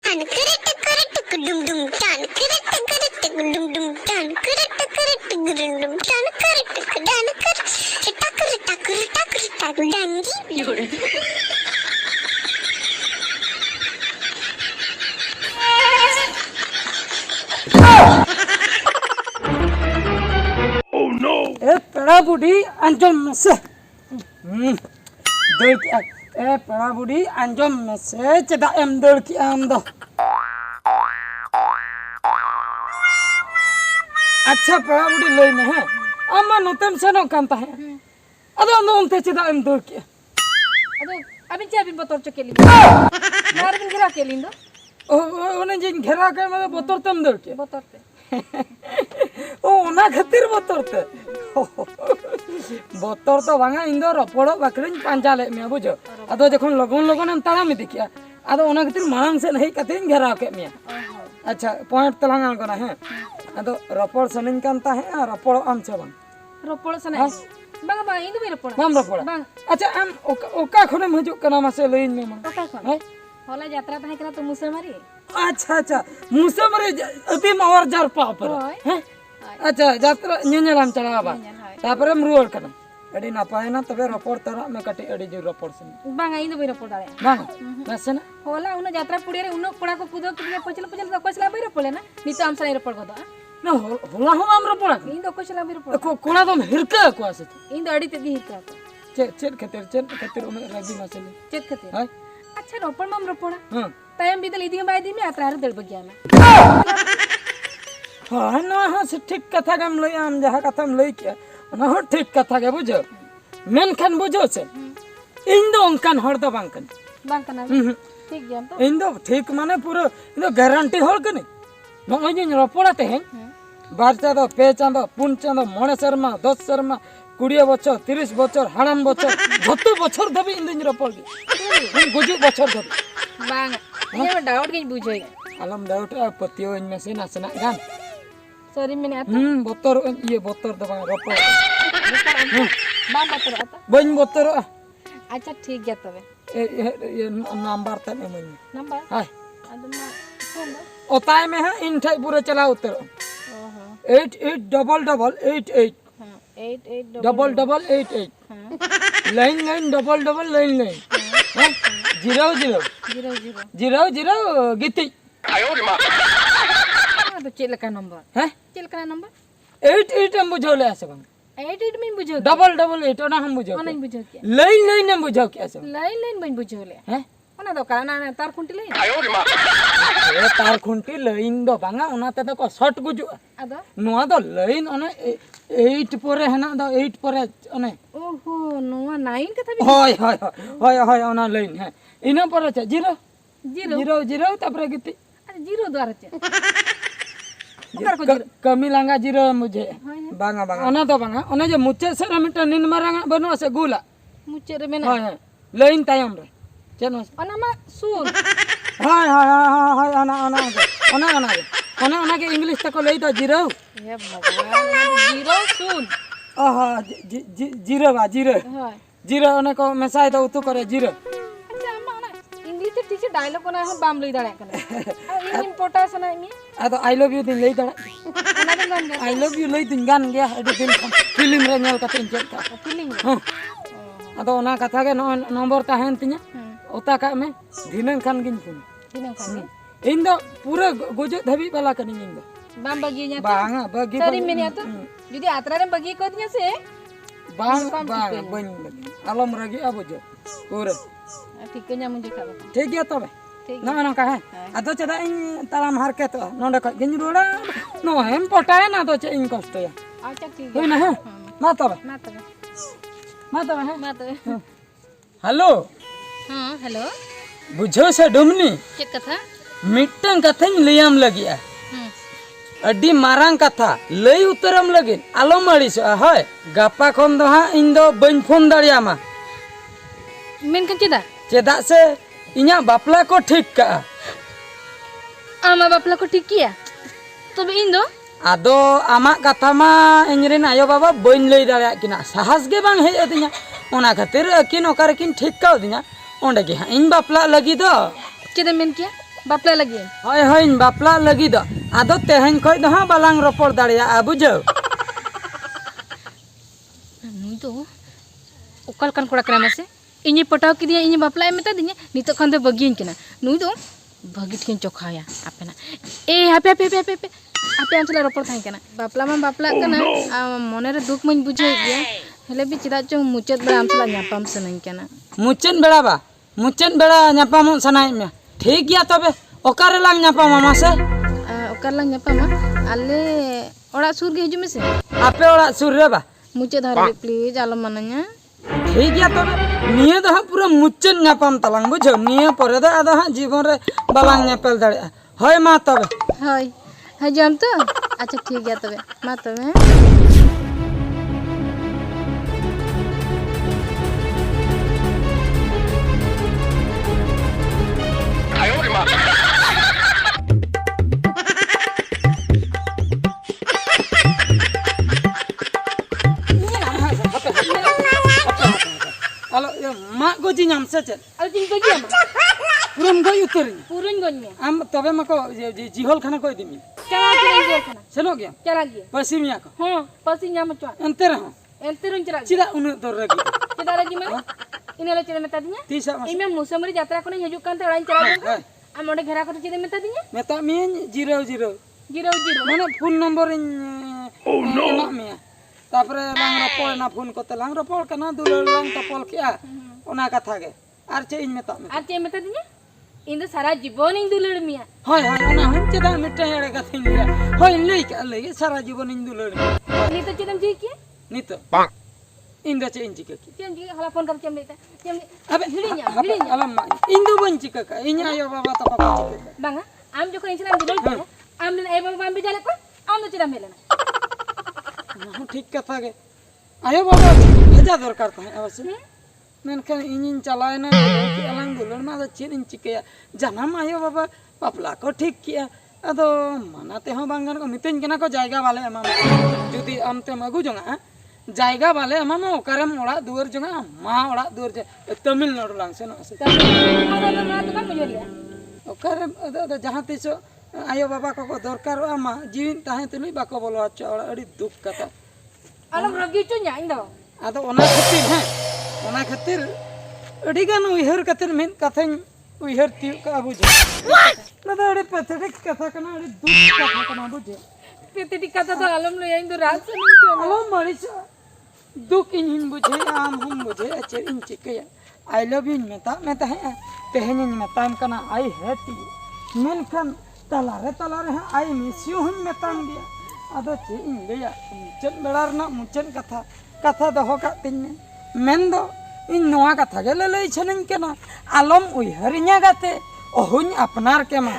tan kiritik dum dum tan kiritik dum dum tan kiritik dum dum tan kiritik dan tak dan gitu. पेड़ा बुढ़ी अंजम में से दड़ किया पेड़ा बुढ़ी अंजम में से चदा एम दड़ किया आम दो अच्छा पेड़ा बुढ़ी लई में है अम्मा नोतेम से नो कांता है अदो नोंते चदा एम दड़ किया अदो अभी क्या बिन बतौर चकेली यार बिन गिरा के लिंदो ओने जिन घेरा के मतलब बोतल तम दड़ किया बतौर पे ओ ओना खातिर बोतल ते बोतल तो बांगा इंदो रपड़ो बाकरिन पांचा ले मिया बुझो अदो जखन लगन लगन हम ताड़ा में दिखिया अदो ओना खातिर मांग से नहीं कथिन घेरा के मिया अच्छा पॉइंट तलांग गना है अदो रपड़ सनिन कांता है आ रपड़ आम से बन रोपड़ से नहीं बांगा बांगा इंदो भी रोपड़ माम रपड़ अच्छा हम ओका खने मजु कना मासे लेइन में मन ओका कोन होला यात्रा तहे करा तो मुसे मारी अच्छा अच्छा मुसे मरे अति मावर जार पापर हैं अच्छा यात्रा ᱧᱮᱧᱮᱞᱟᱢ चलावा तापर रुआर कना अडी नापाय ना तबे रपड़ तरा में कटी अडी जो रपड़ से बांगा इंदो भी रोपड़ दाड़े बांग नसेना होला उन यात्रा पुड़िया रे उन कोड़ा को कुदो के पचल पचल तो कोसला भी रोपड़े ना नीतो हम सलाई रोपड़ गदो ना होला हो आम रपड़ इंदो कोसला भी रोपड़ कोड़ा दम हिरका को आसे इंदो अडी ते दी हिरका चेत खातिर उन रबी मसले चेत खातिर हाय अच्छा रोपड़ माम रोपड़ा हां तयम भी तो लीदी में बाय दी में यात्रा रे दड़ बगिया में हां ना हां से ठीक कथा गम लई आम जहा कथाम लई के ना हो ठीक कथा के बुझो मेनखान बुझो से इन दो अंकन हर दो बांकन बांकना ठीक गया तो इन दो ठीक माने पूरा इन दो गारंटी हर कने नय जे रपड़ाते हैं बार चांदो पे चांदो पुन चांदो मणे शर्मा 10 शर्मा 20 बछर 30 बछर हाड़ाम बछर जत बछर दबी इन दिन रपड़ हम गुजु बछर दबी बांगा ये डाउट के बुझोय आलम डाउट पतियो इन में से नासना गान सॉरी मैंने आता बोतर ये बोतर दबा रपड़ बां बतर आता बन बोतर अच्छा ठीक गया तबे ये नंबर तने मन नंबर हाय अदमा फोन दो ओताय में है इन ठाई पूरा चला उतर ओहो 888888 हां 88 double 88 line line double line line 00 गीती हां तो चेल का नंबर हैं चेल का नंबर 88 हम बुझोले आसे बंग 88 में बुझो डबल 8 ओना हम बुझो ओना बुझो के लाइन लाइन हम बुझो के आसे लाइन बन बुझोले हैं ओना दो काना तार खुंटी ले ए तार खुंटी लाइन दो बांगा ओना ते को शॉर्ट गुजु अदो नोआ दो लाइन ओने 8 परे हेना दो 8 परे ओने ओहो नोआ 9 कथा भी होय ओना लाइन है इना परे छ 0 तापर गीती अरे 0 द्वारा छ कमी लांगा 0 मुझे बांगा ओना दो बांगा ओने जे मुचे से मिटा निन मारांगा बनो से गुला मुचे रे मेना हाय लाइन तायम रे चनो ओना मा सुन हाय ओना के इंग्लिश तक लई तो 0 हे भगवान 0 सुन आहा 0 हाय 0 ओने को मेसाय तो उतु करे 0 अच्छा अम्मा ना इंग्लिश ते ठीक से डायलॉग कोना हम बाम लई दाड़ा कने इन इम्पोर्टेंस ना इमी आ तो आई लव यू दिन लई दाड़ा ओना दिन गान आई लव यू लई दिन गान गया एडी दिन फिल्म रे नेल कते चेक का फीलिंग हां अदो ओना कथा के नंबर ताहेन तिया ओता का में दिनन खान गिन फोन दिनन खान इन दो पूरे गुजु धबी वाला कनी इन दो बाम बगी nya बांगा बगी सरी मेने तो जुदी आत्रा रे बगी को दिया से बांग बन आलम रगी अब जो पूरे ठीक nya मुझे खाबा ठीक गया तबे ठीक ना ना कहे अदो चदा इन तालाम हार के तो नोंडे को गिन रोड़ा नो हम पटाए ना तो चे इन कष्ट या अच्छा ठीक होय ना है ना तबे ना तबे हेलो हां हेलो बुझो से डुमनी चेक कथा मिटन कथाñ लैयाम लगिया अड्डी मारांग कथा लई उतरम लगिन आलो मारिस हाय गापा खन दो हा इन दो बन फोन दाड़ियामा मेनकन चेदा से इኛ बापला को ठीक का आमा बापला को ठीक किया तबे इन दो आदो आमा कथा मा इनरेन आयो बाबा बन लई दाड़िया किना साहस गे बांग हेज अदिया ओना खातिर किन ओकार किन ठीक का दिया ओंडे गे इन बापला लगी दो चेदा मेन किया बापला लगी हय हय बापला लगी दो आदो तेहन खय दो बालांग रोपड़ दाड़िया बुझो नुई तो ओकल कन कोड़ा करा मसे इनी पटाव की दिया इनी बापला मेता दिया नितो खान दो बगियन केना नुई तो भगी ठिन चोखाया आपेना ए हापे हापे हापे हापे आपे अंचला रोपड़ थाई केना बापला मा बापला कना मने रे दुख मन बुझे गया हेले भी चिदा चो मुचत बेड़ा आमसला न्यापाम सनन केना मुचन बेड़ा न्यापाम सनाय में ठीक गया तबे ओकारे लांग न्यापाम मासे ओकर ला न्यापामा आले ओड़ा सुर गे हिजु मेसे आपे ओड़ा सुर रे बा मुचत धारे प्लीज आलो मनanya ठीक गया तबे निये दो पूरा मुचन न्यापाम तलांग बुझो निये परे दो आदो जीवन रे बालांग न्यापेल दाड़िया हय मा तबे हय हजम तो अच्छा ठीक गया तबे मा तबे Kalau ya mak goji nyam saja. al tin bagi ama Purum goy uteri. purun gonnya Am tobe mako jihol khana koy dimi. cara kira dia kana Selo gya. cara dia Pasimnya ko. pasti nyama cuan Enter ha. enterun cara Cida unu dor lagi. kita lagi mana ini lo cara metadinya Tisa mas. ini musamari jatra kone hijuk kan orang cara dia am ode ghera ko cide metadinya Meta min 00. giro giro Mana phone number in oh no. Emak mia. Tapre lang rapol na phone ko lang rapol kana dulur lang tapol kya. Ona katha ge. Ar che in meta me. arti metadinya ini sara jibon ing dulur mia Hoy hoy ona hun cida mitta ere kathin dia. Hoy lei ka lei sara jibon in dulur. ini to cidam jiki Nito. Bang. Inda che inji kaki. ciam jiki hala phone kar ciam leta ciam Abe hilinya alam ma. Indu banci kaka. Inya ayo baba ta papa kaka. banga am joko insilam dulur am len ay baba ambe jale ko am to cidam helena हाँ ठीक कथा के आयो बाबा भेजा दरकार था अवश्य मेनखान इनिन चलाए ना अलंग दुलन मा चेन इन चिकया जनाम आयो बाबा पापला को ठीक किया अदो मनाते हो बांगन को मितेन केना को जायगा वाले अमा जुदी आमते मगु जोंगा जायगा वाले अमा मा ओकारेम ओड़ा दुवर जोंगा मा ओड़ा दुवर जे तमिलनाडु लांग से न से ada na to kan mujurlia ओकारेम अदो जहां तिसो आयो बाबा को दरकार अमा जीवन ताहे तुलुई बाको बोलो अच्छा ओड़ा अड़ी दुख कथा alam ragi cunya indo आदो ओना खातिर हैं ओना खातिर अड़ी गान उइहर खातिर मेन कथन उइहर ती का बुझे नदा अड़ी पथड़िक कथा कना अड़ी दुख कथा कना बुझे Titi kata tuh alam lo ya indo rasa nih अलो मरिस दुख इन बुझे आम हम बुझे अचर इन चिकया आई लव यू मेता है तेहन मेताम कना आई हेट यू मेनखान तलारे हैं आई मिस यू हम मेताम दिया आदो चे इन लेया मुचन बेड़ार ना मुचन कथा दहो का तिन मेन दो इन नोआ कथा गे ले छनन केना आलम उइहरिnya गाते ओहुन अपनार के मा